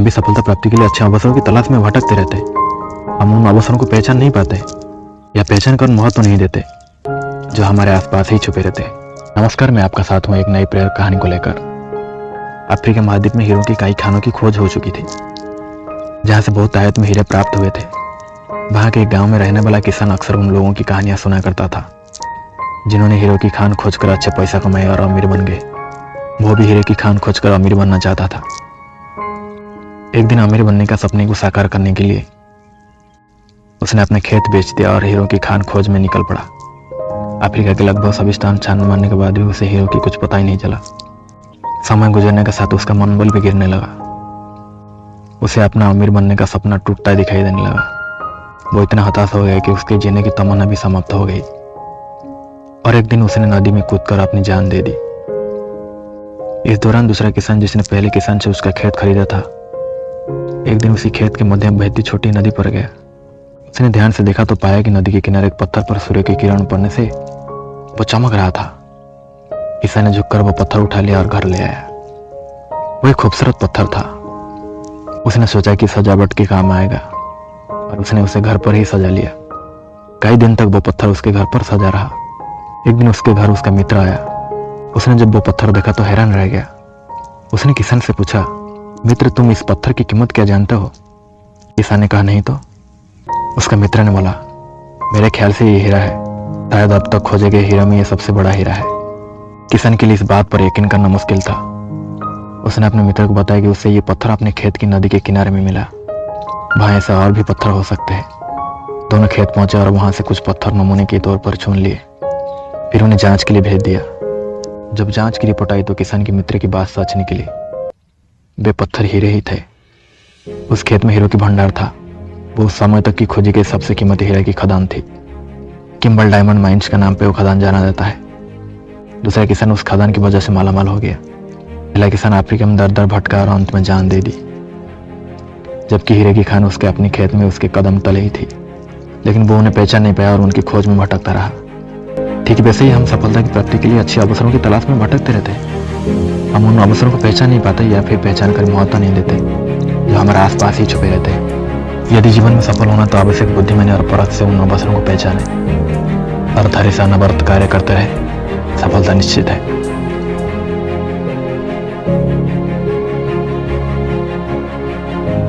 हम भी सफलता प्राप्ति के लिए अच्छे अवसरों की तलाश में भटकते रहते हैं। हम उन अवसरों को पहचान नहीं पाते या पहचान कर महत्व नहीं देते जो हमारे आसपास ही छुपे रहते हैं। नमस्कार, मैं आपका साथ हूँ एक नई प्रेरक कहानी को लेकर। अफ्रीका महाद्वीप में हीरों की कई खानों की खोज हो चुकी थी, जहाँ से बहुत आयत में हीरे प्राप्त हुए थे। वहाँ के एक गाँव में रहने वाला किसान अक्सर उन लोगों की कहानियाँ सुना करता था जिन्होंने हीरो की खान खोजकर अच्छे पैसा कमाए और अमीर बन गए। वो भी हीरे की खान खोजकर अमीर बनना चाहता था। एक दिन अमीर बनने का सपने को साकार करने के लिए उसने अपने खेत बेच दिया और हीरो की खान खोज में निकल पड़ा। अफ्रीका के लगभग सभी स्थान छान मारने के बाद भी उसे हीरो की कुछ पता ही नहीं चला। समय गुजरने के साथ उसका मनोबल भी गिरने लगा। उसे अपना अमीर बनने का सपना टूटता दिखाई देने लगा। वो इतना हताश हो गया कि उसके जीने की तमन्ना भी समाप्त हो गई और एक दिन उसने नदी में कूदकर अपनी जान दे दी। इस दौरान दूसरा किसान जिसने पहले किसान से उसका खेत खरीदा था, एक दिन उसी खेत के मध्य बहती छोटी नदी पर गया। उसने ध्यान से देखा तो पाया कि नदी के किनारे एक पत्थर पर सूर्य की किरण पड़ने से वो चमक रहा था। किसान ने झुककर वो पत्थर उठा लिया और घर ले आया। वो एक खूबसूरत पत्थर था। उसने सोचा कि सजावट के काम आएगा और उसने उसे घर पर ही सजा लिया। कई दिन तक वो पत्थर उसके घर पर सजा रहा। एक दिन उसके घर उसका मित्र आया। उसने जब वो पत्थर देखा तो हैरान रह गया। उसने किसान से पूछा, मित्र, तुम इस पत्थर की कीमत क्या जानते हो? किसान ने कहा, नहीं तो। उसका मित्र ने बोला, मेरे ख्याल से ये हीरा है। शायद अब तक खोजे गए हीरा में ये सबसे बड़ा हीरा है। किसान के लिए इस बात पर यकीन करना मुश्किल था। उसने अपने मित्र को बताया कि उसे ये पत्थर अपने खेत की नदी के किनारे में मिला। वहाँ ऐसा और भी पत्थर हो सकते हैं। दोनों खेत पहुंचे और वहां से कुछ पत्थर नमूने के तौर पर चुन लिए, फिर उन्हें जांच के लिए भेज दिया। जब जांच की रिपोर्ट आई तो किसान के मित्र की बात सच निकली। वे पत्थर हीरे ही थे। उस खेत में हीरो की भंडार था। वो उस समय तक की खोजी गई सबसे कीमती हीरे की खदान थी। किम्बल डायमंड माइंस के नाम पे वो खदान जाना जाता है। दूसरा किसान उस खदान की वजह से मालामाल हो गया। पहला किसान अफ्रीका में दर दर भटका और अंत में जान दे दी, जबकि हीरे की खान उसके अपने खेत में उसके कदम तले ही थी। लेकिन वो उन्हें पहचान नहीं पाया और उनकी खोज में भटकता रहा। ठीक वैसे ही हम सफलता की प्राप्ति के लिए अच्छे अवसरों की तलाश में भटकते रहते हैं। हम उन अवसरों को पहचान नहीं पाते या फिर पहचान कर महत्व नहीं देते जो हमारे आसपास ही छुपे रहते हैं। यदि जीवन में सफल होना तो आवश्यक बुद्धिमानी और परख से उन अवसरों को पहचाने और धैर्य से अनवरत कार्य करते रहे। सफलता निश्चित है।